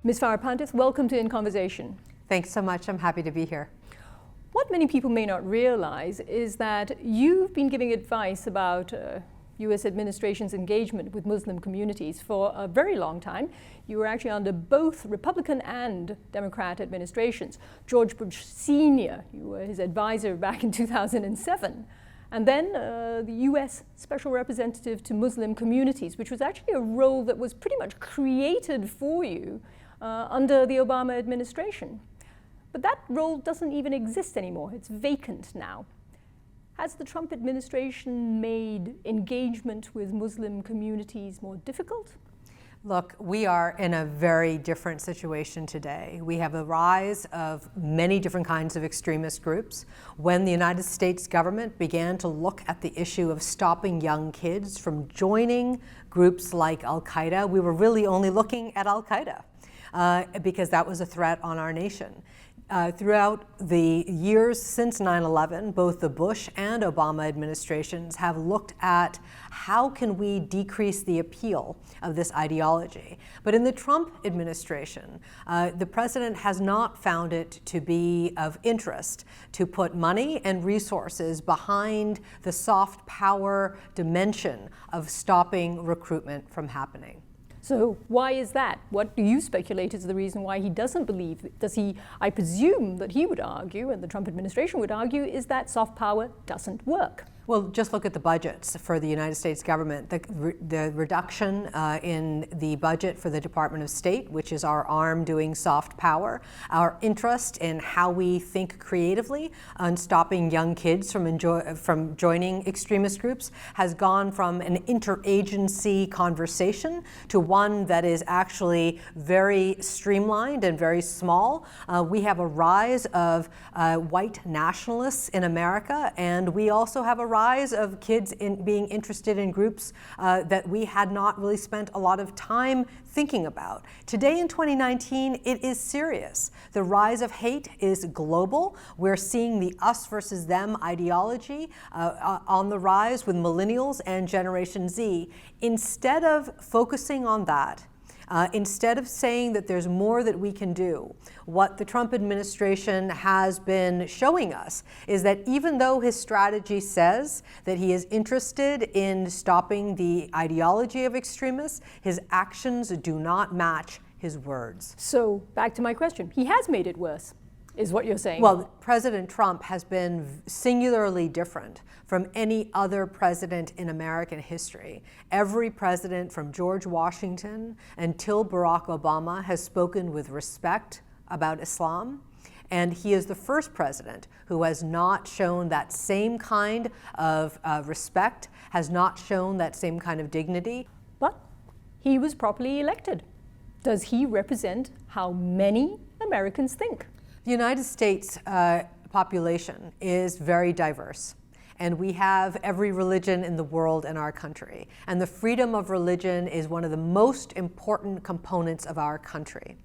Ms. Farah Pandith, welcome to In Conversation. Thanks so much. I'm happy to be here. What many people may not realize is that you've been giving advice about U.S. administration's engagement with Muslim communities for a very long time. You were actually under both Republican and Democrat administrations. George Bush Sr., you were his advisor back in 2007. And then the U.S. Special Representative to Muslim Communities, which was actually a role that was pretty much created for you under the Obama administration. But that role doesn't even exist anymore. It's vacant now. Has the Trump administration made engagement with Muslim communities more difficult? Look, we are in a very different situation today. We have a rise of many different kinds of extremist groups. When the United States government began to look at the issue of stopping young kids from joining groups like Al-Qaeda, we were really only looking at Al-Qaeda because that was a threat on our nation. Throughout the years since 9/11, both the Bush and Obama administrations have looked at how can we decrease the appeal of this ideology. But in the Trump administration, the president has not found it to be of interest to put money and resources behind the soft power dimension of stopping recruitment from happening. So why is that? What do you speculate is the reason why he doesn't believe? I presume that he would argue, and the Trump administration would argue, is that soft power doesn't work. Well, just look at the budgets for the United States government. The reduction in the budget for the Department of State, which is our arm doing soft power, our interest in how we think creatively on stopping young kids from joining extremist groups has gone from an interagency conversation to one that is actually very streamlined and very small. We have a rise of white nationalists in America, and we also have a rise of kids being interested in groups that we had not really spent a lot of time thinking about. Today in 2019, it is serious. The rise of hate is global. We're seeing the us versus them ideology on the rise with millennials and Generation Z. Instead of focusing on that, instead of saying that there's more that we can do, what the Trump administration has been showing us is that even though his strategy says that he is interested in stopping the ideology of extremists, his actions do not match his words. So back to my question, he has made it worse, is what you're saying. Well, President Trump has been singularly different from any other president in American history. Every president from George Washington until Barack Obama has spoken with respect about Islam. And he is the first president who has not shown that same kind of respect, has not shown that same kind of dignity. But he was properly elected. Does he represent how many Americans think? The United States population is very diverse. And we have every religion in the world in our country. And the freedom of religion is one of the most important components of our country.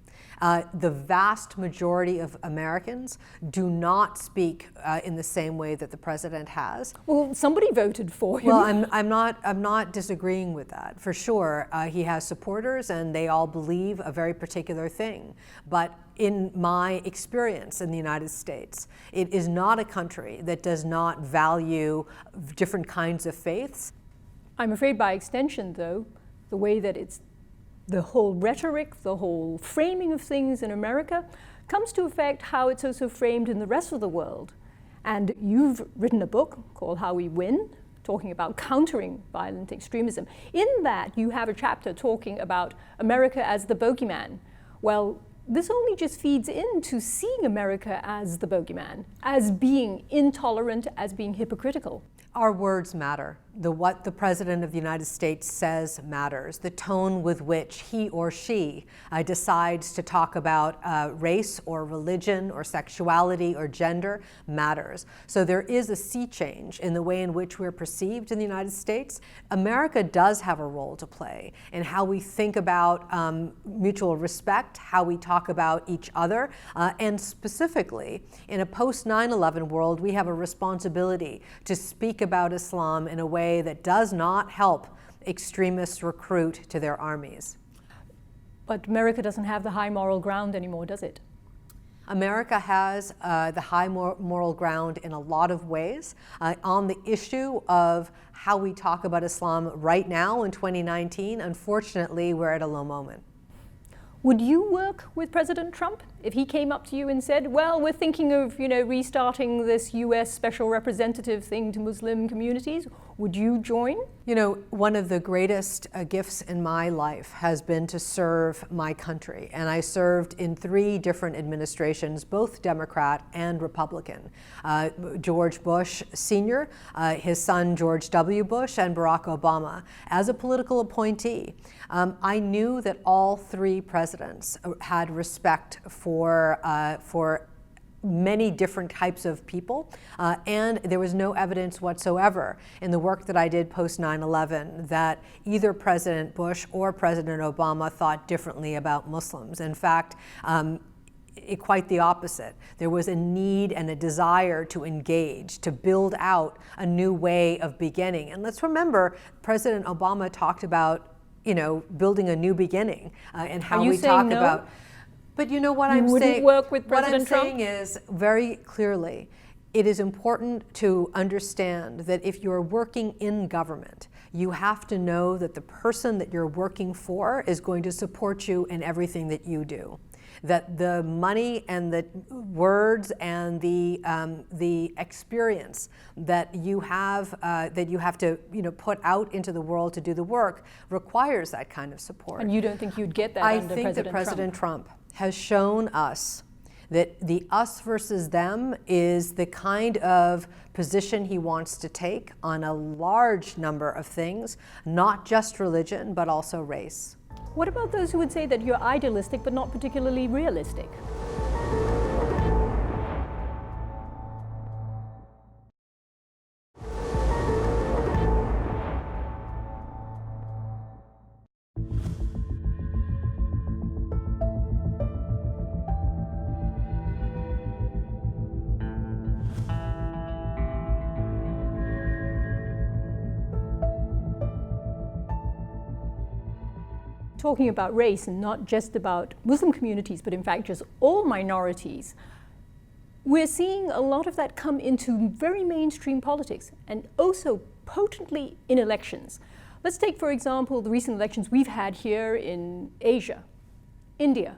The vast majority of Americans do not speak in the same way that the president has. Well, somebody voted for him. Well, I'm not disagreeing with that. For sure, he has supporters, and they all believe a very particular thing. But in my experience in the United States, it is not a country that does not value different kinds of faiths. I'm afraid by extension, though, the way that the whole rhetoric, the whole framing of things in America comes to affect how it's also framed in the rest of the world. And you've written a book called How We Win, talking about countering violent extremism. In that, you have a chapter talking about America as the bogeyman. Well, this only just feeds into seeing America as the bogeyman, as being intolerant, as being hypocritical. Our words matter. What the President of the United States says matters. The tone with which he or she decides to talk about race or religion or sexuality or gender matters. So there is a sea change in the way in which we're perceived in the United States. America does have a role to play in how we think about mutual respect, how we talk about each other, and specifically in a post-9/11 world, we have a responsibility to speak about Islam in a way that does not help extremists recruit to their armies. But America doesn't have the high moral ground anymore, does it? America has the high moral ground in a lot of ways. On the issue of how we talk about Islam right now in 2019, unfortunately, we're at a low moment. Would you work with President Trump if he came up to you and said, well, we're thinking of, restarting this US special representative thing to Muslim communities? Would you join? One of the greatest gifts in my life has been to serve my country. And I served in 3 different administrations, both Democrat and Republican. George Bush Sr., his son George W. Bush, and Barack Obama. As a political appointee, I knew that all 3 presidents had respect for many different types of people, and there was no evidence whatsoever in the work that I did post 9/11 that either President Bush or President Obama thought differently about Muslims. In fact, quite the opposite. There was a need and a desire to engage, to build out a new way of beginning. And let's remember, President Obama talked about building a new beginning, and how we talk about. But you know what I'm saying? You wouldn't work with President Trump? What I'm saying is, very clearly, it is important to understand that if you're working in government, you have to know that the person that you're working for is going to support you in everything that you do. That the money and the words and the experience that you have to put out into the world to do the work requires that kind of support. And you don't think you'd get that under President Trump? I think that President Trump has shown us that the us versus them is the kind of position he wants to take on a large number of things, not just religion, but also race. What about those who would say that you're idealistic but not particularly realistic? Talking about race, and not just about Muslim communities, but in fact just all minorities, we're seeing a lot of that come into very mainstream politics, and also potently in elections. Let's take, for example, the recent elections we've had here in Asia, India.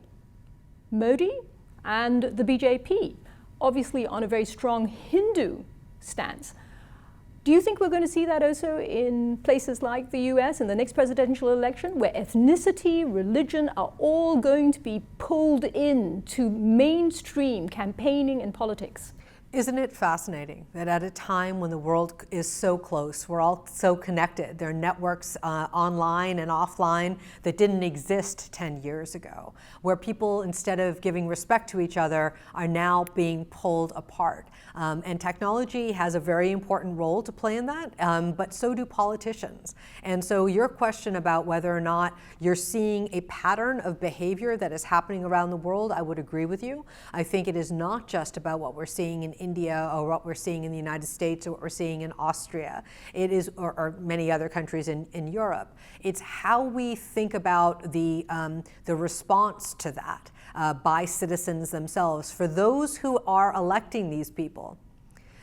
Modi and the BJP, obviously on a very strong Hindu stance. Do you think we're going to see that also in places like the US in the next presidential election, where ethnicity, religion are all going to be pulled into mainstream campaigning and politics? Isn't it fascinating that at a time when the world is so close, we're all so connected, there are networks online and offline that didn't exist 10 years ago, where people, instead of giving respect to each other, are now being pulled apart. And technology has a very important role to play in that, but so do politicians. And so your question about whether or not you're seeing a pattern of behavior that is happening around the world, I would agree with you. I think it is not just about what we're seeing in India or what we're seeing in the United States or what we're seeing in Austria. It is, or many other countries in Europe. It's how we think about the response to that by citizens themselves. For those who are electing these people,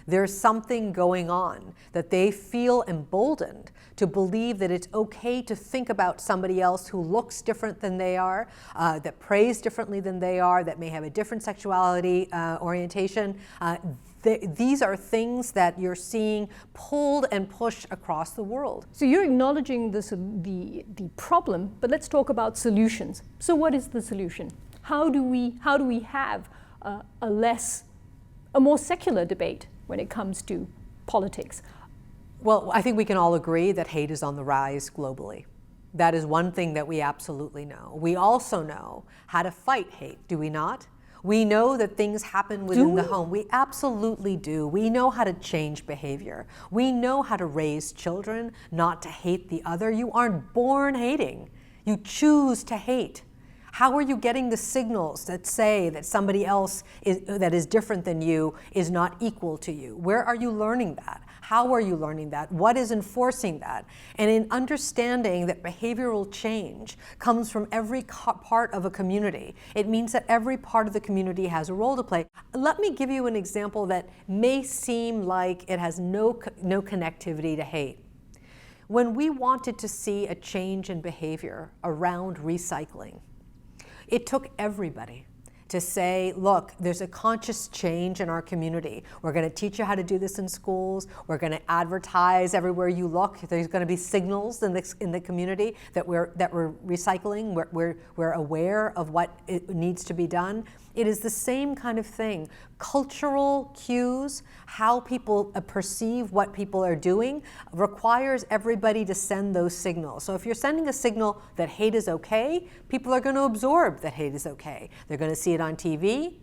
there's something going on that they feel emboldened to believe that it's okay to think about somebody else who looks different than they are, that prays differently than they are, that may have a different sexuality orientation. These are things that you're seeing pulled and pushed across the world. So you're acknowledging the problem, but let's talk about solutions. So what is the solution? How do we have a more secular debate when it comes to politics? Well, I think we can all agree that hate is on the rise globally. That is one thing that we absolutely know. We also know how to fight hate, do we not? We know that things happen within the home. We absolutely do. We know how to change behavior. We know how to raise children not to hate the other. You aren't born hating. You choose to hate. How are you getting the signals that say that somebody else that is different than you is not equal to you? Where are you learning that? How are you learning that? What is enforcing that? And in understanding that behavioral change comes from every part of a community, it means that every part of the community has a role to play. Let me give you an example that may seem like it has no connectivity to hate. When we wanted to see a change in behavior around recycling, it took everybody to say, look, there's a conscious change in our community. We're going to teach you how to do this in schools. We're going to advertise everywhere you look. There's going to be signals in the community that we're recycling. We're aware of what it needs to be done. It is the same kind of thing. Cultural cues, how people perceive what people are doing, requires everybody to send those signals. So if you're sending a signal that hate is okay, people are going to absorb that hate is okay. They're going to see it on TV,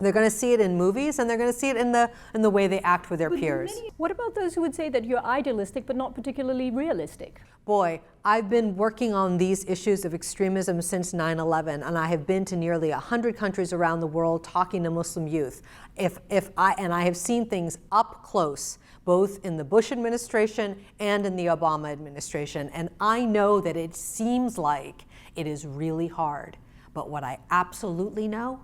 they're going to see it in movies, and they're going to see it in the way they act with their peers. What about those who would say that you're idealistic but not particularly realistic? Boy, I've been working on these issues of extremism since 9/11, and I have been to nearly 100 countries around the world talking to Muslim youth. I have seen things up close, both in the Bush administration and in the Obama administration, and I know that it seems like it is really hard. But what I absolutely know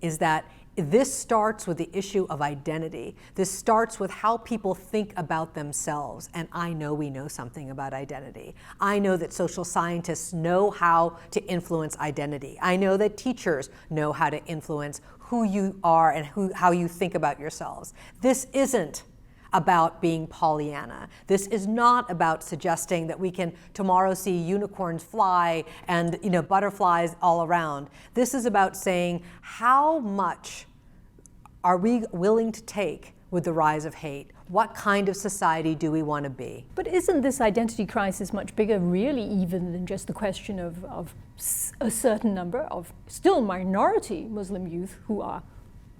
is that this starts with the issue of identity. This starts with how people think about themselves. And I know we know something about identity. I know that social scientists know how to influence identity. I know that teachers know how to influence who you are and how you think about yourselves. This isn't about being Pollyanna. This is not about suggesting that we can tomorrow see unicorns fly and butterflies all around. This is about saying, how much are we willing to take with the rise of hate? What kind of society do we want to be? But isn't this identity crisis much bigger, really, even than just the question of a certain number of still minority Muslim youth who are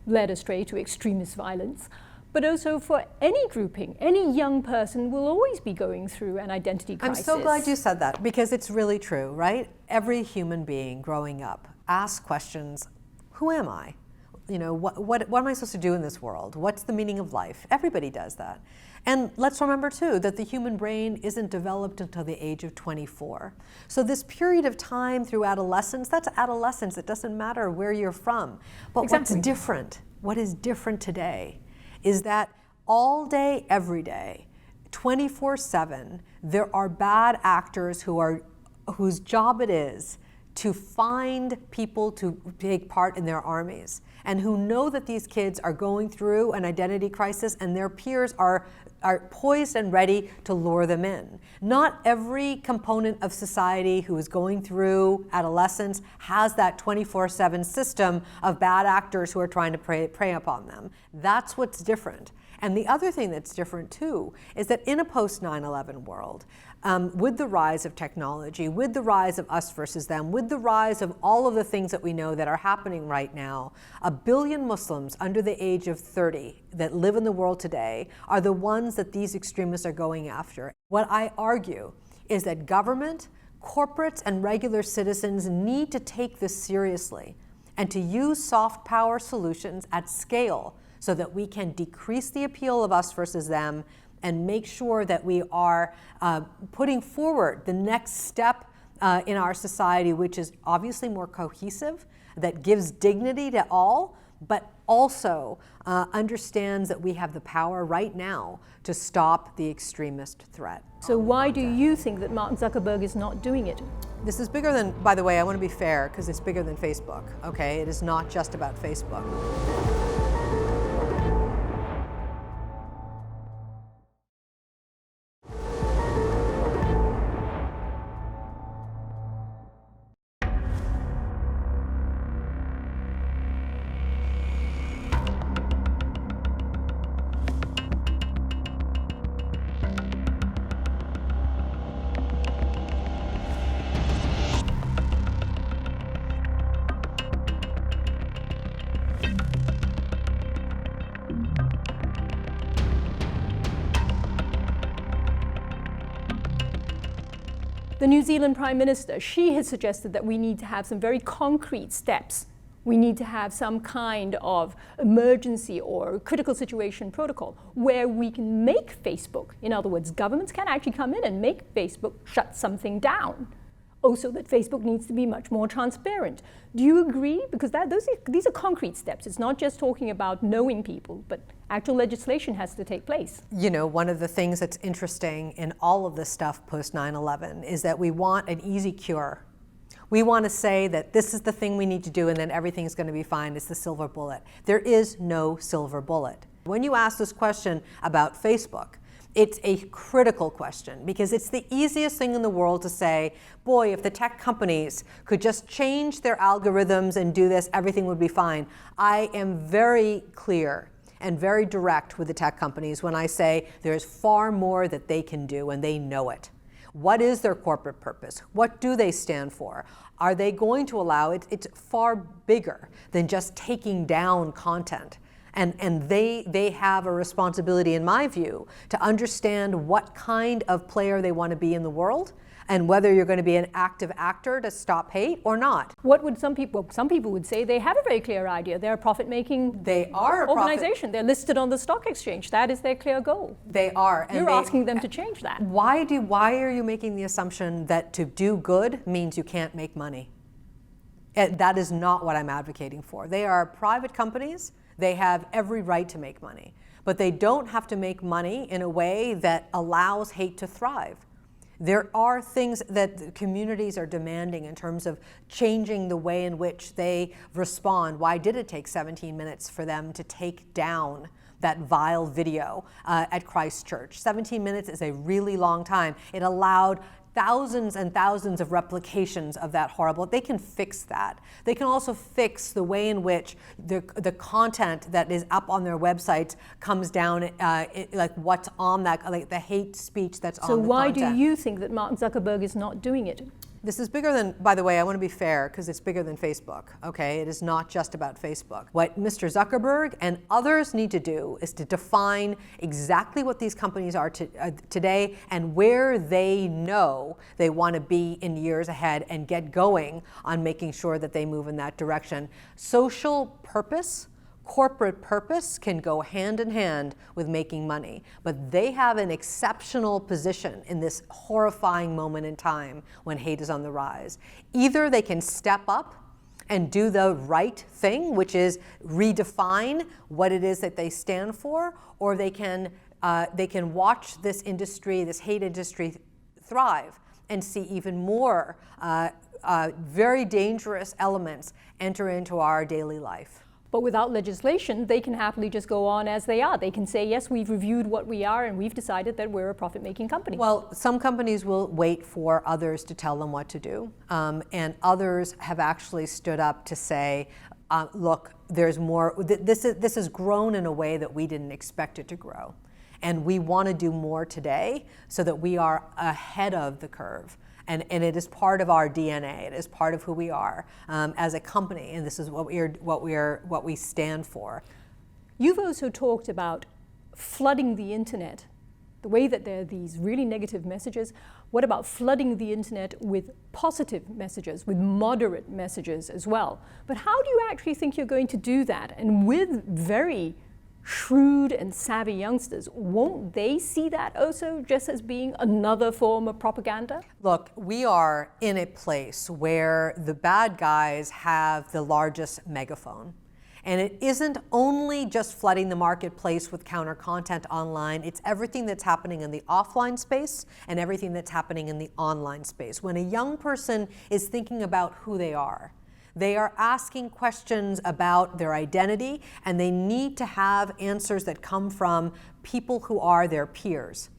led astray to extremist violence? But also for any grouping, any young person will always be going through an identity crisis. I'm so glad you said that, because it's really true, right? Every human being growing up asks questions, who am I? What am I supposed to do in this world? What's the meaning of life? Everybody does that. And let's remember too that the human brain isn't developed until the age of 24. So this period of time through adolescence, that's adolescence. It doesn't matter where you're from. But exactly. What is different today is that all day, every day, 24/7, there are bad actors whose job it is to find people to take part in their armies, and who know that these kids are going through an identity crisis and their peers are poised and ready to lure them in. Not every component of society who is going through adolescence has that 24/7 system of bad actors who are trying to prey upon them. That's what's different. And the other thing that's different too is that in a post-9/11 world, with the rise of technology, with the rise of us versus them, with the rise of all of the things that we know that are happening right now, 1 billion Muslims under the age of 30 that live in the world today are the ones that these extremists are going after. What I argue is that government, corporates, and regular citizens need to take this seriously and to use soft power solutions at scale so that we can decrease the appeal of us versus them and make sure that we are putting forward the next step in our society, which is obviously more cohesive, that gives dignity to all, but also understands that we have the power right now to stop the extremist threat. So why do you think that Mark Zuckerberg is not doing it? This is bigger than, by the way, I want to be fair, because it's bigger than Facebook, okay? It is not just about Facebook. The New Zealand Prime Minister, she has suggested that we need to have some very concrete steps We need to have some kind of emergency or critical situation protocol where we can make Facebook, in other words, governments can actually come in and make Facebook shut something down. Also that Facebook needs to be much more transparent. Do you agree? Because these are concrete steps. It's not just talking about knowing people, but actual legislation has to take place. You know, one of the things that's interesting in all of this stuff post 9/11 is that we want an easy cure. We want to say that this is the thing we need to do and then everything's going to be fine. It's the silver bullet. There is no silver bullet. When you ask this question about Facebook, it's a critical question because it's the easiest thing in the world to say, boy, if the tech companies could just change their algorithms and do this, everything would be fine. I am very clear and very direct with the tech companies when I say there's far more that they can do and they know it. What is their corporate purpose? What do they stand for? Are they going to allow it? It's far bigger than just taking down content. And they have a responsibility, in my view, to understand what kind of player they want to be in the world and whether you're going to be an active actor to stop hate or not. What would some people would say they have a very clear idea. They're a profit-making organization. They're listed on the stock exchange. That is their clear goal. They are. And you're asking them to change that. Why are you making the assumption that to do good means you can't make money? That is not what I'm advocating for. They are private companies. They have every right to make money, but they don't have to make money in a way that allows hate to thrive. There are things that the communities are demanding in terms of changing the way in which they respond. Why did it take 17 minutes for them to take down that vile video at Christchurch? 17 minutes is a really long time. It allowed thousands and thousands of replications of that horrible. They can fix that. They can also fix the way in which the content that is up on their websites comes down, like what's on that, like the hate speech that's on the content. So why do you think that Mark Zuckerberg is not doing it? This is bigger than, by the way, I want to be fair, because it's bigger than Facebook, okay? It is not just about Facebook. What Mr. Zuckerberg and others need to do is to define exactly what these companies are today and where they know they want to be in years ahead and get going on making sure that they move in that direction. Social purpose, corporate purpose can go hand in hand with making money, but they have an exceptional position in this horrifying moment in time when hate is on the rise. Either they can step up and do the right thing, which is redefine what it is that they stand for, or they can watch this industry, this hate industry, thrive and see even more very dangerous elements enter into our daily life. But without legislation, they can happily just go on as they are. They can say, yes, we've reviewed what we are and we've decided that we're a profit-making company. Well, some companies will wait for others to tell them what to do. And others have actually stood up to say, look, there's more. This has grown in a way that we didn't expect it to grow. And we want to do more today so that we are ahead of the curve. And it is part of our DNA. It is part of who we are as a company, and this is what we stand for. You've also talked about flooding the internet, the way that there are these really negative messages. What about flooding the internet with positive messages, with moderate messages as well? But how do you actually think you're going to do that? And with very shrewd and savvy youngsters, won't they see that also just as being another form of propaganda? Look, we are in a place where the bad guys have the largest megaphone. And it isn't only just flooding the marketplace with counter content online, it's everything that's happening in the offline space and everything that's happening in the online space. When a young person is thinking about who they are asking questions about their identity, and they need to have answers that come from people who are their peers.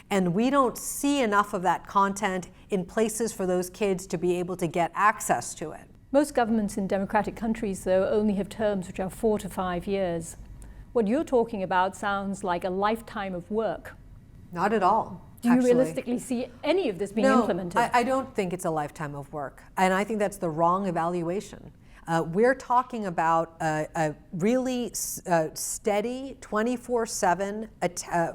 And we don't see enough of that content in places for those kids to be able to get access to it. Most governments in democratic countries, though, only have terms which are 4 to 5 years. What you're talking about sounds like a lifetime of work. Not at all. Do you realistically see any of this being implemented? I don't think it's a lifetime of work. And I think that's the wrong evaluation. We're talking about a really steady, 24/7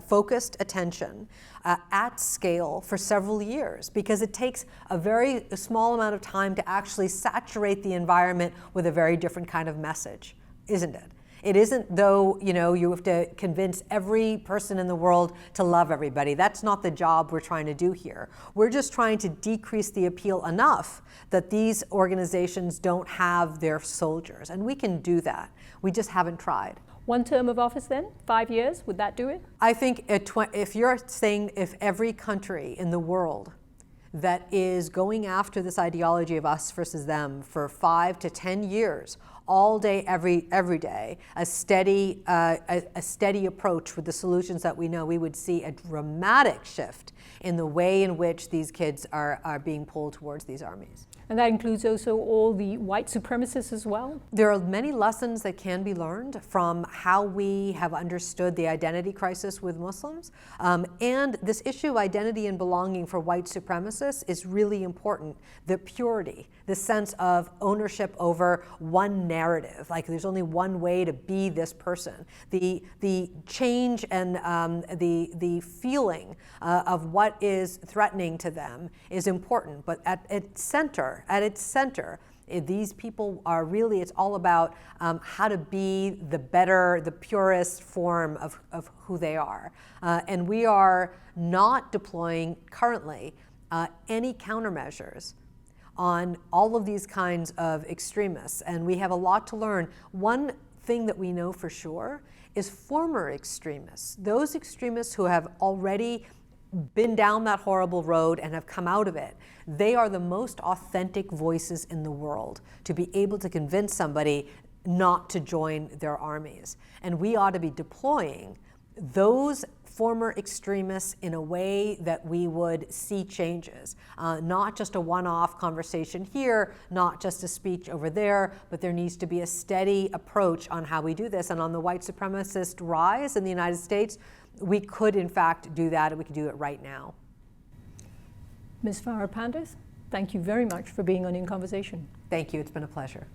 focused attention at scale for several years, because it takes a very small amount of time to actually saturate the environment with a very different kind of message, isn't it? It isn't, though, you have to convince every person in the world to love everybody. That's not the job we're trying to do here. We're just trying to decrease the appeal enough that these organizations don't have their soldiers. And we can do that. We just haven't tried. One term of office then? 5 years? Would that do it? I think if you're saying if every country in the world that is going after this ideology of us versus them for 5 to 10 years, all day, every day, a steady approach with the solutions that we know, we would see a dramatic shift in the way in which these kids are being pulled towards these armies. And that includes also all the white supremacists as well? There are many lessons that can be learned from how we have understood the identity crisis with Muslims. And this issue of identity and belonging for white supremacists is really important. The purity, the sense of ownership over one narrative, like there's only one way to be this person. The change and the feeling of what is threatening to them is important, but at its center, these people are really, it's all about how to be the better, the purest form of who they are. And we are not deploying currently any countermeasures on all of these kinds of extremists. And we have a lot to learn. One thing that we know for sure is former extremists, those extremists who have already been down that horrible road and have come out of it. They are the most authentic voices in the world to be able to convince somebody not to join their armies. And we ought to be deploying those former extremists in a way that we would see changes. Not just a one-off conversation here, not just a speech over there, but there needs to be a steady approach on how we do this. And on the white supremacist rise in the United States, we could, in fact, do that, and we could do it right now. Ms. Farah Pandith, thank you very much for being on In Conversation. Thank you. It's been a pleasure.